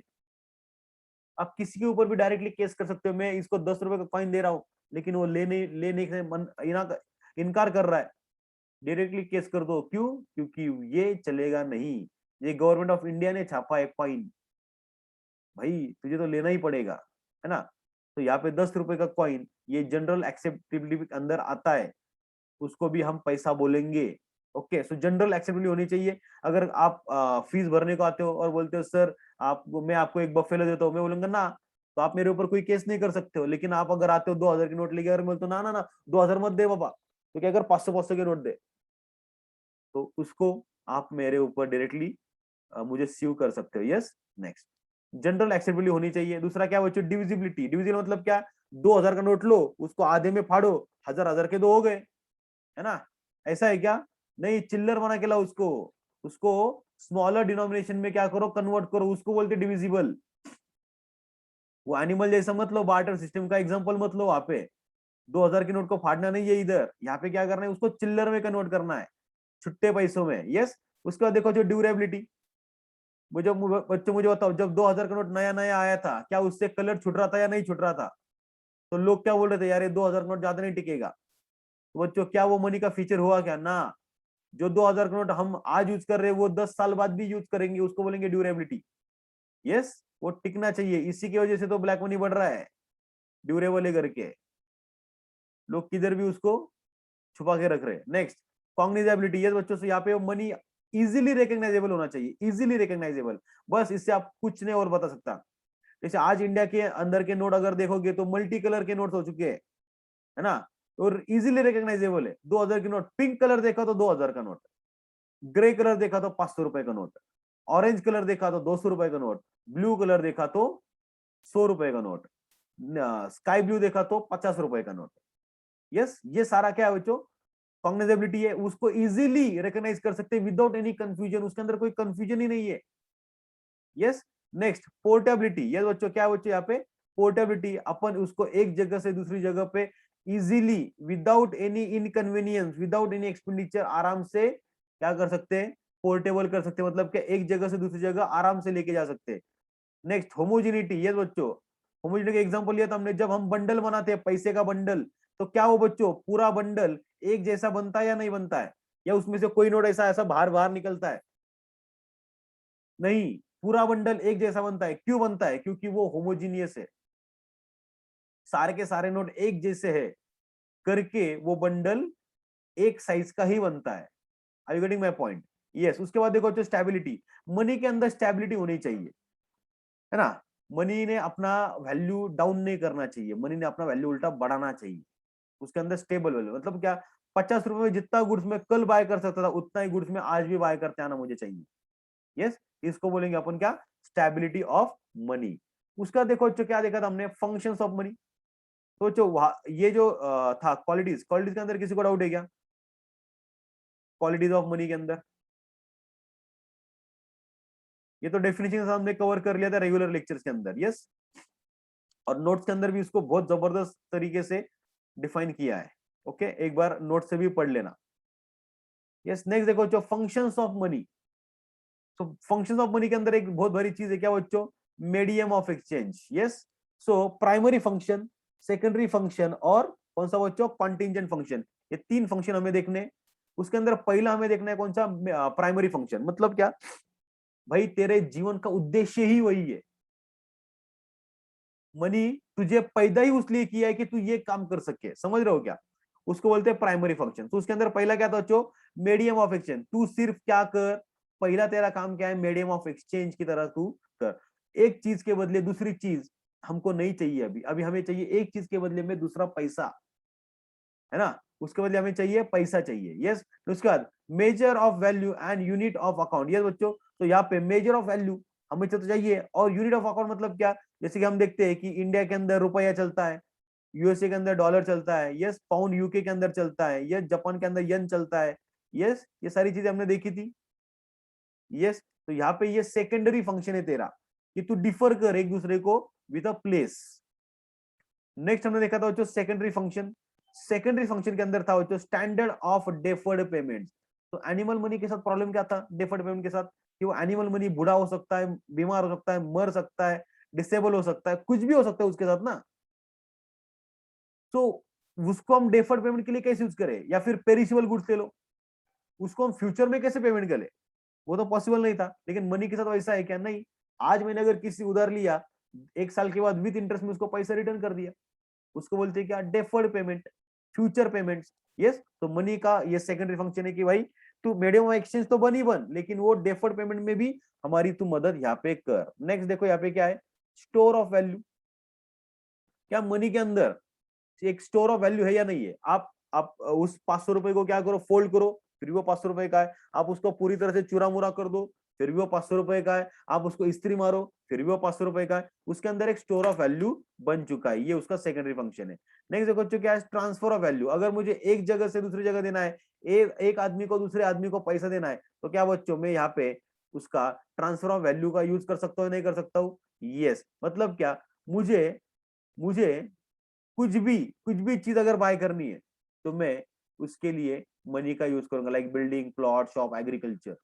आप किसी के ऊपर भी डायरेक्टली केस कर सकते हो, मैं इसको 10 रुपए का कॉइन दे रहा हूं लेकिन वो लेने से इनकार कर रहा है, डायरेक्टली केस कर दो। क्यों, क्योंकि ये चलेगा नहीं, ये गवर्नमेंट ऑफ इंडिया ने छापा है कॉइन, भाई तुझे तो लेना ही पड़ेगा, है ना। तो यहाँ पे 10 रुपए का कॉइन ये जनरल एक्सेप्टेबिलिटी के अंदर आता है, उसको भी हम पैसा बोलेंगे। ओके, सो जनरल एक्सेप्टेबिलिटी होनी चाहिए। अगर आप फीस भरने को आते हो और बोलते हो सर आप, मैं आपको एक बफेलो देता हूँ, मैं बोलूंगा ना, तो आप मेरे ऊपर कोई केस नहीं कर सकते हो। लेकिन आप अगर आते हो 2,000 की नोट लेके, अगर बोलते हो ना ना ना 2,000 मत दे बाबा, तो क्या अगर 500 के नोट दे, तो उसको आप मेरे ऊपर डायरेक्टली मुझे स्यू कर सकते हो। यस, नेक्स्ट जनरल एक्सेप्टेबिलिटी होनी चाहिए। दूसरा क्या बच्चों, डिविजिबिलिटी। डिविजिबल मतलब क्या, 2,000 का नोट लो, उसको आधे में फाड़ो, हजार हजार के दो हो गए, है ना, ऐसा है क्या, नहीं, चिल्लर बना के लाओ उसको, उसको स्मॉलर डिनोमिनेशन में क्या करो, कन्वर्ट करो, उसको बोलते डिविजिबल। वो एनिमल जैसा मत लो, बार्टर सिस्टम का एग्जांपल मत लो। वहां पे 2,000 के नोट को फाड़ना नहीं है, इधर यहाँ पे क्या करना है, उसको चिल्लर में कन्वर्ट करना है। छुट्टे पैसों में। यस, उसके बाद देखो जो ड्यूरेबिलिटी, मुझे बच्चों मुझे बताओ, जब 2000 का नोट नया नया आया था, क्या उससे कलर छुट रहा था या नहीं छुट रहा था? तो लोग क्या बोल रहे थे, यार ये 2000 का नोट ज्यादा नहीं टिकेगा। तो बच्चों क्या वो मनी का फीचर हुआ क्या? ना, जो 2000 का नोट हम आज यूज कर रहे हैं वो 10 साल बाद भी यूज करेंगे, उसको बोलेंगे ड्यूरेबिलिटी। यस, वो टिकना चाहिए, इसी की वजह से तो ब्लैक मनी बढ़ रहा है, ड्यूरेबल है करके। लोग किधर भी उसको छुपा के रख रहे हैं। नेक्स्ट, कॉग्निजेबिलिटी। यस बच्चों, से यहाँ पे मनी इजीली रिकग्नाइजेबल होना चाहिए, इजीली रिकग्नाइजेबल, बस इससे आप कुछ नहीं और बता सकता। जैसे आज इंडिया के अंदर के नोट अगर देखोगे तो मल्टी कलर के नोट हो चुके हैं, है ना, और इजीली रिकग्नाइजेबल है। 2000 की नोट, पिंक कलर देखा तो 2000 का नोट, ग्रे कलर देखा तो 500 रुपए का नोट, ऑरेंज कलर देखा तो 200 रुपए का नोट, ब्लू कलर देखा तो 100 रुपए का नोट, स्काई ब्लू देखा तो 50 रुपए का नोट। यस, ये सारा क्या है बच्चों, कॉग्निजेबिलिटी है, उसको इजीली रिकॉग्नाइज कर सकते हैं विदाउट एनी कंफ्यूजन, उसके अंदर कोई कंफ्यूजन ही नहीं है। Yes, next, portability. ये बच्चों क्या है बच्चों, यहाँ पे पोर्टेबिलिटी, अपन उसको एक जगह से दूसरी जगह पे easily without any inconvenience, without any expenditure आराम से क्या कर सकते हैं, पोर्टेबल कर सकते हैं, मतलब क्या एक जगह से दूसरी जगह आराम से लेके जा सकते हैं। Next, homogeneity. ये बच्चों, होमोजेनिटी का एग्जांपल लिया था हमने, जब हम बंडल बनाते हैं, पैसे का बंडल, तो क्या वो बच्चों पूरा बंडल एक जैसा बनता है या नहीं बनता है, या उसमें से कोई नोट ऐसा ऐसा बाहर बाहर निकलता है? नहीं, पूरा बंडल एक जैसा बनता है। क्यों बनता है? क्योंकि वो होमोजीनियस है, सारे के सारे नोट एक जैसे है करके वो बंडल एक साइज का ही बनता है। Are you getting my point? Yes. उसके बाद देखो जो स्टेबिलिटी, मनी के अंदर स्टेबिलिटी होनी चाहिए, है ना। मनी ने अपना वैल्यू डाउन नहीं करना चाहिए, मनी ने अपना वैल्यू उल्टा बढ़ाना चाहिए। उसके अंदर स्टेबल वैल्यू मतलब क्या, 50 रुपए में जितना गुड्स में कल बाय कर सकता था उतना ही गुड्स में आज भी बाय करते आना मुझे चाहिए। यस, इसको बोलेंगे अपन क्या, स्टेबिलिटी ऑफ मनी। उसका देखो जो क्या देखा था हमने, फंक्शंस ऑफ मनी। तो जो ये जो था क्वालिटीज, क्वालिटीज के अंदर किसी को डाउट है क्या? क्वालिटीज ऑफ मनी के अंदर ये तो डेफिनेशन हमने कवर कर लिया था रेगुलर लेक्चर्स के अंदर। यस, और नोट्स के अंदर भी इसको बहुत जबरदस्त तरीके से डिफाइन किया है। ओके, एक बार नोट से भी पढ़ लेना। यस, नेक्स्ट देखो जो फंक्शंस ऑफ मनी। तो फंक्शंस ऑफ मनी के अंदर एक बहुत बड़ी चीज है क्या बच्चों, medium of exchange. Yes, so primary function, secondary function और कौन सा बच्चों, कॉन्टिंजेंट फंक्शन। ये तीन फंक्शन हमें देखने। उसके अंदर पहला हमें देखना है कौन सा, प्राइमरी फंक्शन। मतलब क्या भाई, तेरे जीवन का उद्देश्य ही वही है, मनी तुझे पैदा ही उसलिए किया है कि तू ये काम कर सके, समझ रहे हो क्या? उसको बोलते हैं प्राइमरी फंक्शन। तो उसके अंदर पहला क्या था बच्चों, मीडियम ऑफ एक्सचेंज। तू सिर्फ क्या कर, पहला तेरा काम क्या है, मीडियम ऑफ एक्सचेंज की तरह तू कर। एक चीज के बदले दूसरी चीज हमको नहीं चाहिए, अभी अभी हमें चाहिए एक चीज के बदले में दूसरा पैसा, है ना। उसके बदले हमें चाहिए पैसा चाहिए। यस, उसके बाद major of value and unit of account. Yes बच्चों, तो यहाँ पे मेजर ऑफ वैल्यू हमें तो चाहिए, और यूनिट ऑफ अकाउंट मतलब क्या, जैसे कि हम देखते हैं कि इंडिया के अंदर रुपया चलता है, यूएसए के अंदर डॉलर चलता है, यस, पाउंड यूके के अंदर चलता है, यस, जापान के अंदर येन चलता है। यस, ये सारी चीजें हमने देखी थी। यस, तो यहाँ पे ये सेकेंडरी फंक्शन है तेरा, कि तू डिफर कर एक दूसरे को विद अ प्लेस। नेक्स्ट हमने देखा था जो सेकेंडरी फंक्शन, सेकेंडरी फंक्शन के अंदर था जो स्टैंडर्ड ऑफ डेफर्ड पेमेंट। तो एनिमल मनी के साथ प्रॉब्लम क्या था, डेफर्ड पेमेंट के साथ, कि वो एनिमल मनी बूढ़ा हो सकता है, बीमार हो सकता है, मर सकता है, डिसेबल हो सकता है, कुछ भी हो सकता है उसके साथ ना। तो उसको हम डेफर्ड पेमेंट के लिए कैसे यूज करें, या फिर पेरिशेबल गुड्स ले लो, उसको हम फ्यूचर में कैसे पेमेंट करें, वो तो पॉसिबल नहीं था। लेकिन मनी के साथ वैसा है क्या, नहीं, आज मैंने अगर किसी उधार लिया, एक साल के बाद विद इंटरेस्ट में उसको पैसा रिटर्न कर दिया, उसको बोलते हैं क्या, deferred payment, future payments. Yes, तो मनी का ये सेकेंडरी फंक्शन है कि भाई तू मीडियम ऑफ एक्सचेंज तो बन ही बन, लेकिन वो डेफर्ड पेमेंट में भी हमारी तू मदद यहाँ पे कर। नेक्स्ट देखो यहाँ पे क्या है, स्टोर ऑफ वैल्यू। क्या मनी के अंदर एक स्टोर ऑफ वैल्यू है या नहीं है? आप उस 500 रुपए को क्या करो, फोल्ड करो, फिर भी वो 500 रुपए का है। आप उसको पूरी तरह से चूरा मुरा कर दो, फिर भी वो 500 रुपए का है। आप उसको इस्त्री मारो, फिर भी वो 500 रुपए का है। उसके अंदर एक स्टोर ऑफ वैल्यू बन चुका है, ये उसका सेकेंडरी फंक्शन है। नेक्स्ट देखो बच्चों क्या है, ट्रांसफर ऑफ वैल्यू। अगर मुझे एक जगह से दूसरी जगह देना है, एक आदमी को दूसरे आदमी को पैसा देना है, तो क्या बच्चों मैं यहाँ पे उसका ट्रांसफर ऑफ वैल्यू का यूज कर सकता हूँ, नहीं कर सकता हूँ? यस, मतलब क्या, मुझे मुझे कुछ भी चीज अगर बाय करनी है, तो मैं उसके लिए मनी का यूज करूंगा, like building, plot, shop, agriculture.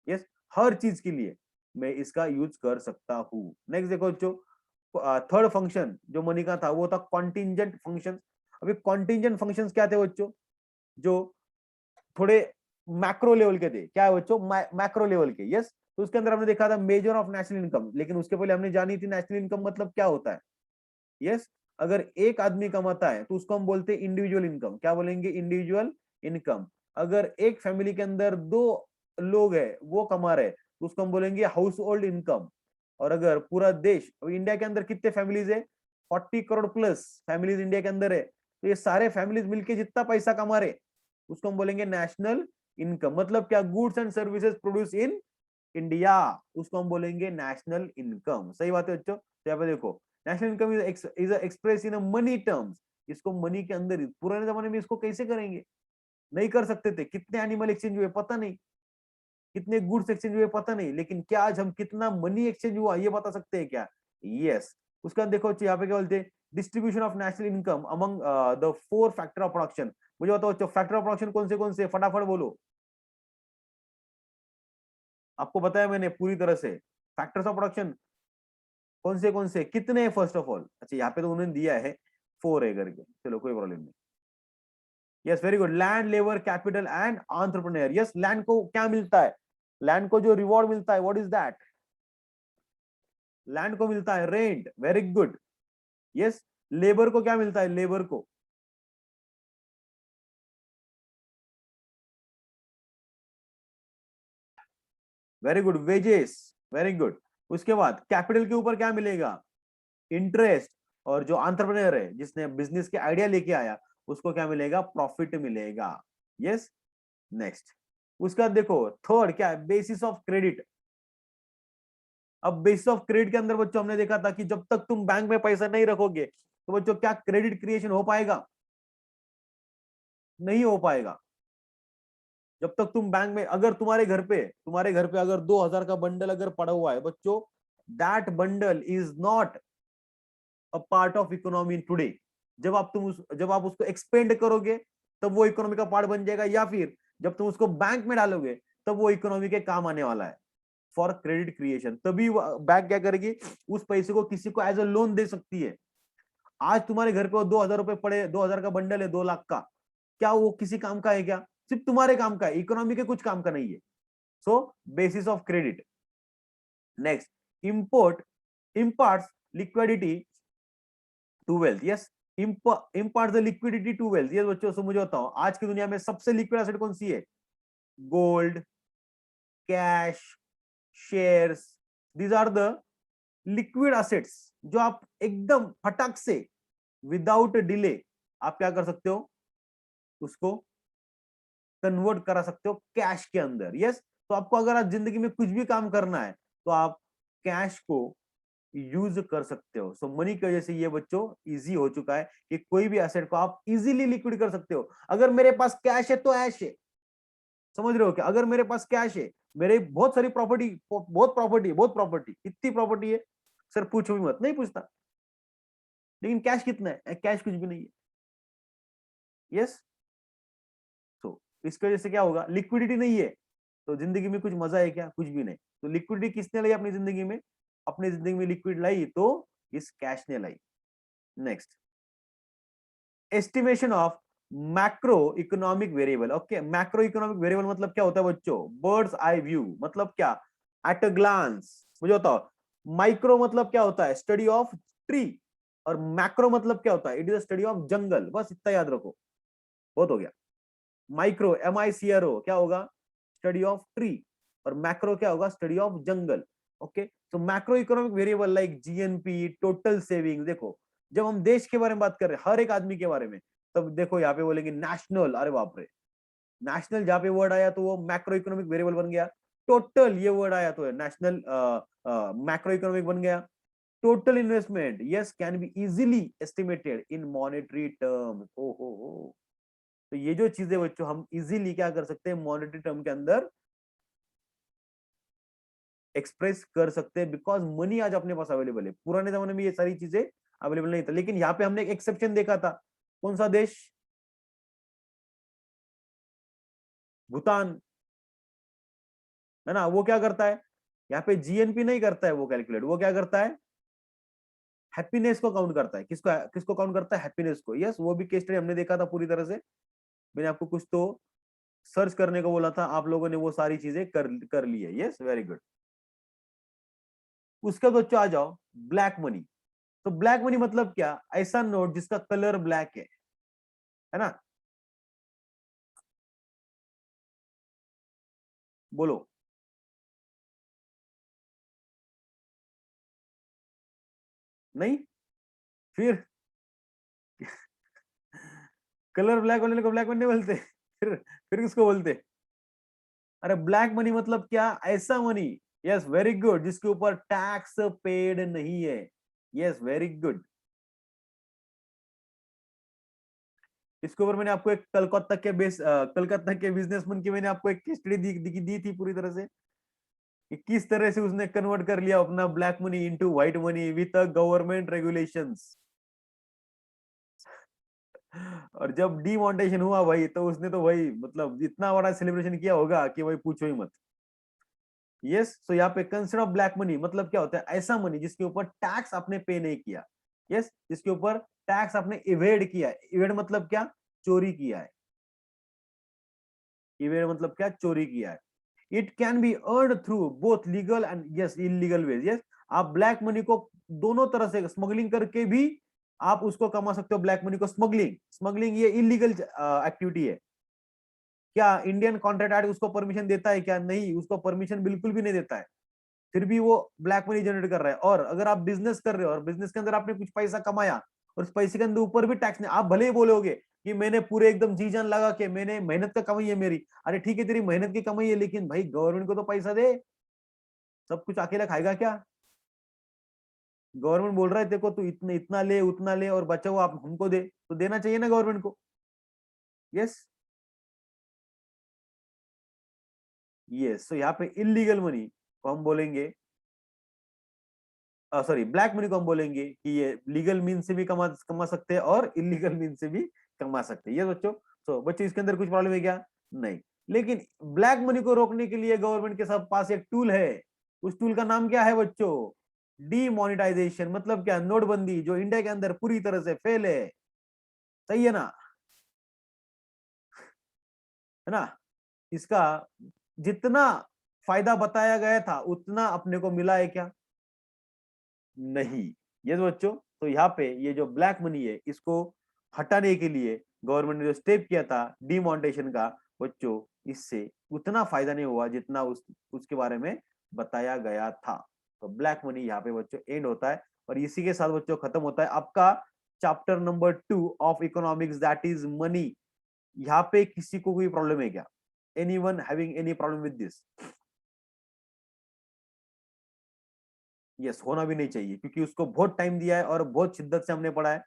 Yes, हर चीज के लिए मैं इसका यूज कर सकता हूँ। नेक्स्ट देखो जो थर्ड फंक्शन जो मनी का था वो था कॉन्टिंजेंट फंक्शन। अभी कॉन्टिंजेंट फंक्शंस क्या थे बच्चों, जो थोड़े मैक्रो लेवल के थे। क्या है बच्चों, मैक्रो लेवल के। यस, तो उसके अंदर हमने देखा था मेजर ऑफ नेशनल इनकम, लेकिन उसके पहले हमने जानी थी नेशनल इनकम मतलब क्या होता है। यस, अगर एक आदमी कमाता है तो उसको हम बोलते हैं इंडिविजुअल इनकम। क्या बोलेंगे, इंडिविजुअल इनकम। अगर एक फैमिली के अंदर दो लोग है वो कमा रहे तो उसको हम बोलेंगे हाउस होल्ड इनकम। और अगर पूरा देश, इंडिया के अंदर कितने फैमिलीज है, 40 करोड़ प्लस फैमिलीज इंडिया के अंदर है, तो ये सारे फैमिलीज मिलके जितना पैसा कमा रहे उसको हम बोलेंगे नेशनल इनकम। मतलब क्या, goods and services produce in India, उसको हम बोलेंगे नेशनल इनकम। सही बात है बच्चों। तो यहाँ पे देखो national income is express in money terms. इसको मनी के अंदर, पुराने जमाने में इसको कैसे करेंगे, नहीं कर सकते थे। कितने एनिमल एक्सचेंज हुए पता नहीं, कितने गुड्स एक्सचेंज हुए पता नहीं, लेकिन क्या आज हम कितना मनी एक्सचेंज हुआ ये बता सकते हैं क्या। यस, उसका देखो यहाँ पे क्या बोलते हैं, distribution of national income among the 4 factor of production. मुझे बताओ बच्चों फैक्टर ऑफ प्रोडक्शन कौन से, फटाफट बोलो। आपको बताया मैंने पूरी तरह से फैक्टर्स ऑफ प्रोडक्शन कौन से कितने हैं फर्स्ट ऑफ ऑल। अच्छा यहाँ पे तो उन्होंने दिया है 4 है करके, चलो कोई प्रॉब्लम नहीं। Yes, very good. Land, labour, capital and entrepreneur. Yes, land को क्या मिलता है, लैंड को जो रिवॉर्ड मिलता है, व्हाट इज दैट, लैंड को मिलता है rent. Very good. Yes, labour को क्या मिलता है, लेबर को, very good, wages. Very good. उसके बाद कैपिटल के ऊपर क्या मिलेगा, इंटरेस्ट। और जो एंटरप्रेन्योर है जिसने बिजनेस के आइडिया लेके आया उसको क्या मिलेगा, प्रॉफिट मिलेगा। Yes, next. उसके बाद देखो थर्ड क्या है, बेसिस ऑफ क्रेडिट। अब बेसिस ऑफ क्रेडिट के अंदर बच्चों हमने देखा था कि जब तक तुम बैंक में पैसा नहीं रखोगे तो बच्चों क्या क्रेडिट क्रिएशन हो पाएगा, नहीं हो पाएगा। जब तक तुम बैंक में, अगर तुम्हारे घर पे अगर 2,000 का बंडल अगर पड़ा हुआ है बच्चों, that bundle is not a part of economy today. जब आप उसको एक्सपेंड करोगे तब वो इकोनॉमी का पार्ट बन जाएगा, या फिर जब तुम उसको बैंक में डालोगे तब वो इकोनॉमी के काम आने वाला है फॉर क्रेडिट क्रिएशन। तभी बैंक क्या करेगी, उस पैसे को किसी को एज अ लोन दे सकती है। आज तुम्हारे घर पे 2,000 रुपए पड़े, 2,000 का बंडल है, 2 लाख का, क्या वो किसी काम का है क्या, सिर्फ तुम्हारे काम का है, इकोनॉमी के कुछ काम का नहीं है। So basis of credit. Next, import imparts liquidity to wealth. Yes, impart the liquidity to wealth. ये बच्चों से मुझे बताओ आज की दुनिया में सबसे लिक्विड एसेट कौन सी है, gold, cash, shares. These are the liquid assets जो आप एकदम फटाक से विदाउट डिले आप क्या कर सकते हो, उसको कन्वर्ट करा सकते हो कैश के अंदर। यस, तो आपको अगर आज जिंदगी में कुछ भी काम करना है तो आप कैश को यूज कर सकते हो। सो मनी की वजह से ये बच्चों इजी हो चुका है कि कोई भी एसेट को आप इजीली लिक्विड कर सकते हो। अगर मेरे पास कैश है तो ऐश है, समझ रहे हो क्या, अगर मेरे पास कैश है, मेरे बहुत सारी प्रॉपर्टी, बहुत प्रॉपर्टी, कितनी प्रॉपर्टी है सर पूछो भी मत, नहीं पूछता, लेकिन कैश कितना है, कैश कुछ भी नहीं है। यस, तो इसकी वजह से क्या होगा, लिक्विडिटी नहीं है तो जिंदगी में कुछ मजा है क्या, कुछ भी नहीं। तो लिक्विडिटी किसने लाई अपनी जिंदगी में, अपनी जिंदगी में लिक्विड लाई तो इस कैश ने लाई। Next, estimation of macro economic variable. Okay, macro economic variable मतलब क्या होता है बच्चों, बर्ड्स आई व्यू। मतलब क्या, एट अ ग्लांस। मुझे बताओ, माइक्रो मतलब क्या होता है, स्टडी ऑफ ट्री, और मैक्रो मतलब क्या होता है, इट इज स्टडी ऑफ जंगल। बस इतना याद रखो, बहुत हो गया। माइक्रो, MICRO क्या होगा, स्टडी ऑफ ट्री, और मैक्रो क्या होगा, स्टडी ऑफ जंगल। ओके, तो macro economic variable like GNP, total saving. देखो जब हम देश के बारे में बात कर रहे हैं, हर एक आदमी के बारे में, तब देखो यहाँ पे बोलेंगे नेशनल। अरे बाप रे, नेशनल जहाँ पे वर्ड आया तो वो मैक्रो इकोनॉमिक वेरिएबल बन गया। टोटल ये वर्ड आया तो है नेशनल मैक्रो इकोनॉमिक बन गया। Total investment, yes, can be easily estimated in monetary terms. ओ हो, तो ये जो चीजें बच्चों हम इजीली क्या कर सकते हैं, मॉनेटरी टर्म के अंदर एक्सप्रेस कर सकते हैं, बिकॉज मनी आज अपने पास अवेलेबल है। पुराने जमाने में ये सारी चीजें अवेलेबल नहीं था, लेकिन यहाँ पे हमने एक एक्सेप्शन देखा था। कौन सा देश, भूटान, है ना, वो क्या करता है, यहाँ पे जीएनपी नहीं करता है वो कैलकुलेट, वो क्या करता है, हैप्पीनेस को काउंट करता है। किसको किसको काउंट करता है, हैप्पीनेस को। यस, वो भी केस स्टडी हमने देखा था पूरी तरह से। मैंने आपको कुछ तो सर्च करने को बोला था, आप लोगों ने वो सारी चीजें कर ली है। Yes, very good. उसके बाद बच्चों आ जाओ ब्लैक मनी। तो ब्लैक मनी मतलब क्या, ऐसा नोट जिसका कलर ब्लैक है ना, बोलो। नहीं, फिर कलर ब्लैक वाले को ब्लैक मनी नहीं बोलते फिर किसको बोलते, अरे ब्लैक मनी मतलब क्या, ऐसा मनी, यस वेरी गुड, जिसके ऊपर टैक्स पेड नहीं है। Yes very good. इसके ऊपर मैंने आपको एक कलकत्ता के बिजनेसमैन की मैंने आपको एक स्टडी दी थी पूरी तरह से, कि किस तरह से उसने कन्वर्ट कर लिया अपना black money into white money with government regulations. और जब डीमोनेटाइजेशन हुआ भाई, तो उसने तो भाई मतलब इतना बड़ा सेलिब्रेशन किया होगा कि भाई पूछो ही मत। यस, तो यहाँ पे कंसेप्ट ऑफ ब्लैक मनी मतलब क्या होता है, ऐसा मनी जिसके ऊपर टैक्स आपने पे नहीं किया। यस, जिसके ऊपर टैक्स आपने इवेड किया है। इवेड मतलब क्या, चोरी किया है। इवेड मतलब क्या, चोरी किया है। It can be earn through both legal and yes illegal ways. Yes, आप ब्लैक मनी को दोनों तरह से स्मगलिंग करके भी आप उसको कमा सकते हो। ब्लैक मनी को स्मगलिंग, ये इलीगल एक्टिविटी है। क्या इंडियन कॉन्ट्रैक्ट एक्ट उसको परमिशन देता है क्या, नहीं, उसको परमिशन बिल्कुल भी नहीं देता है। फिर भी वो ब्लैक मनी जनरेट कर रहा है। और अगर आप बिजनेस कर रहे हो और बिजनेस के अंदर आपने कुछ पैसा कमाया और उस पैसे के अंदर ऊपर भी टैक्स नहीं, आप भले ही बोलोगे कि मैंने पूरे एकदम जी जान लगा के मैंने मेहनत का कमाई है मेरी, अरे ठीक है तेरी मेहनत की कमाई है, लेकिन भाई गवर्नमेंट को तो पैसा दे। सब कुछ अकेला खाएगा क्या, गवर्नमेंट बोल रहा है देखो तू इतने इतना ले उतना ले और बचा हुआ आप हमको दे, तो देना चाहिए ना गवर्नमेंट को। यस, यस, तो यहाँ पे इलीगल मनी को हम बोलेंगे, सॉरी ब्लैक मनी को हम बोलेंगे कि ये लीगल मीन से भी कमा कमा सकते हैं और इलीगल मीन से भी कमा सकते हैं। ये बच्चों, तो बच्चों इसके अंदर कुछ प्रॉब्लम है क्या, नहीं। लेकिन ब्लैक मनी को रोकने के लिए गवर्नमेंट के सब पास एक टूल है। उस टूल का नाम क्या है बच्चों, डीमोनेटाइजेशन। मतलब क्या, नोटबंदी, जो इंडिया के अंदर पूरी तरह से फेल है। सही है ना, है ना। इसका जितना फायदा बताया गया था उतना अपने को मिला है क्या, नहीं। ये तो बच्चों, तो यहाँ पे ये जो ब्लैक मनी है इसको हटाने के लिए गवर्नमेंट ने जो स्टेप किया था डिमोनेटाइजेशन का, बच्चों इससे उतना फायदा नहीं हुआ जितना उसके बारे में बताया गया था। तो ब्लैक मनी यहाँ पे बच्चों एंड होता है। और इसी के साथ बच्चों खत्म होता है आपका chapter number 2 of economics, that is money. यहाँ पे किसी को कोई प्रॉब्लम है क्या, anyone having any problem with this. Yes, होना भी नहीं चाहिए क्योंकि उसको बहुत टाइम दिया है और बहुत शिद्दत से हमने पढ़ा है।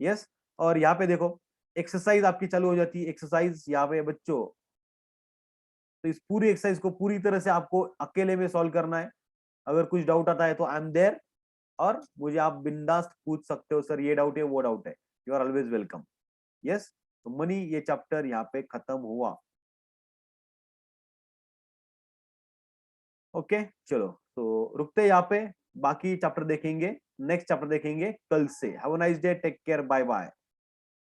यस, और यहाँ पे देखो एक्सरसाइज आपकी चालू हो जाती है। एक्सरसाइज यहाँ पे बच्चों, तो इस पूरी एक्सरसाइज को पूरी तरह से आपको अकेले में सॉल्व करना है। अगर कुछ डाउट आता है तो आई एम देयर, और मुझे आप बिंदास पूछ सकते हो, सर ये डाउट है वो डाउट है, you are always welcome. Yes, तो मनी ये चैप्टर यहाँ पे खत्म हुआ। ओके, चलो तो रुकते हैं यहाँ पे, बाकी चैप्टर देखेंगे, नेक्स्ट चैप्टर देखेंगे कल से। Have a nice day, take care, bye bye.